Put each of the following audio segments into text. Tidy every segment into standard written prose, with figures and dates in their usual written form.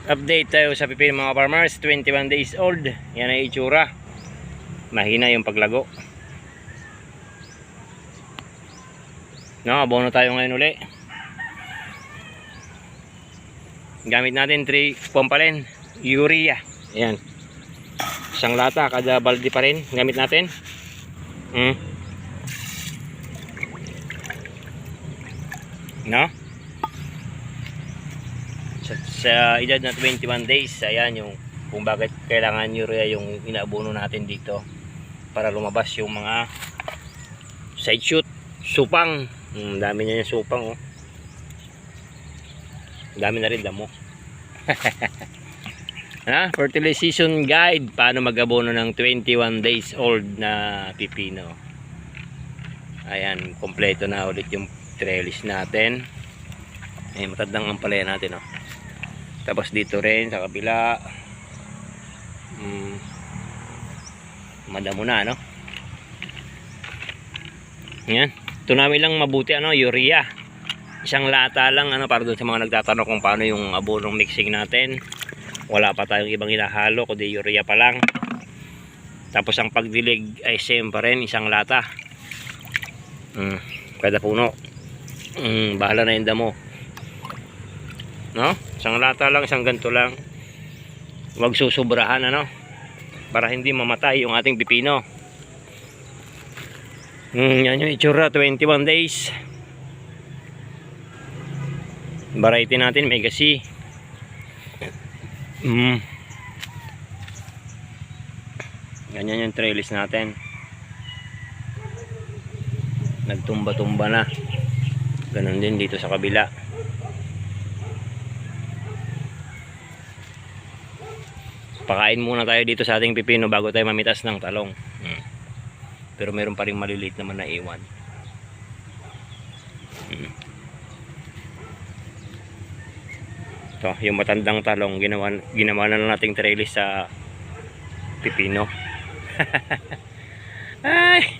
Update tayo sa pipino mga farmers, 21 days old. Yan ang itsura. Mahina yung paglago. No, abono tayo ngayon uli. Gamit natin 3 pampalin, urea. Ayan. Isang lata kada balde pa rin gamit natin. No? Sa edad na 21 days, ayan yung kung bakit kailangan urea yung inaabono natin dito para lumabas yung mga side shoot, supang. Dami niya yung supang, oh. Dami na rin damo. Fertilization guide paano mag-abono ng 21 days old na pipino. Ayan, kompleto na ulit yung trellis natin. Ayan, matandang ampalaya natin, oh. Tapos dito rin sa kabila, madamo na, no? Yan, tunami lang mabuti, ano, urea. Isang lata lang, ano, para doon sa mga nagtatanong kung paano yung abonong mixing natin. Wala pa tayong ibang hinahalo, kundi urea pa lang. Tapos ang pagdilig ay same pa rin, isang lata. Kada puno. Bahala na yung damo. No? Isang lata lang, isang ganto lang. Huwag susubrahan, ano, para hindi mamatay yung ating pipino. Yan yung itsura, 21 days. Variety natin, Mega C. Ganyan yung trellis natin. Nagtumba-tumba na. Ganon din dito sa kabila. Pakain muna tayo dito sa ating pipino bago tayo mamitas ng talong. Pero meron pa rin maliliit naman na iwan. Ito, yung matandang talong, ginawa na lang nating trellis sa pipino. Ay,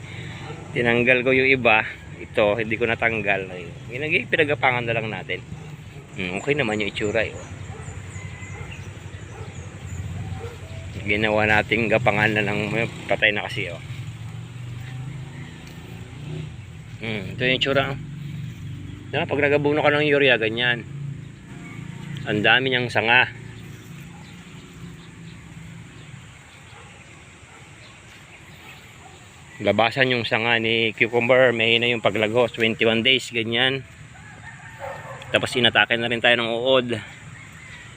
tinanggal ko yung iba. Ito, hindi ko natanggal. Pinagapangan na lang natin. Okay naman yung itsura, eh. Ginawa nating gapangan na lang, patay na kasi, oh. Ito yung itsura, oh. Pag nagabuno ka ng urea, ganyan. Ang dami niyang sanga. Labasan yung sanga ni cucumber, mahina yung paglagos, 21 days, ganyan. Tapos inatake na rin tayo ng uod.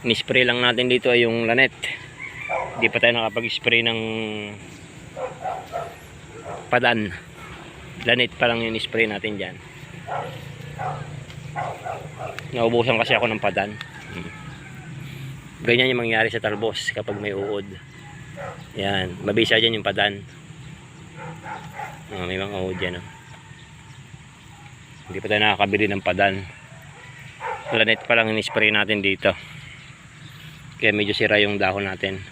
Ni-spray lang natin dito ay yung lanet. Hindi pa tayo nakapag-spray ng padan. Lanet pa lang yung spray natin dyan. Naubusan kasi ako ng padan. Ganyan yung mangyari sa talbos kapag may uod. Yan, mabisa dyan yung padan. May mga uod dyan, oh. Hindi pa tayo nakakabili ng padan. Lanet pa lang yung spray natin dito. Kaya medyo sira yung dahon natin.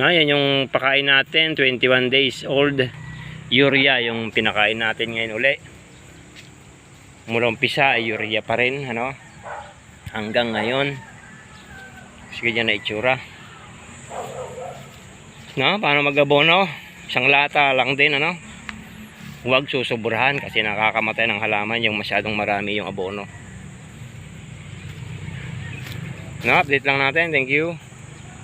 Yan yung pakain natin, 21 days old. Urea yung pinakain natin ngayon uli. Mula umpisa ay urea pa rin, ano, hanggang ngayon. Sige dyan na itsura. Paano mag-abono? Isang lata lang din, ano. Huwag susubrahan kasi nakakamatay ng halaman yung masyadong marami yung abono. Update lang natin. Thank you.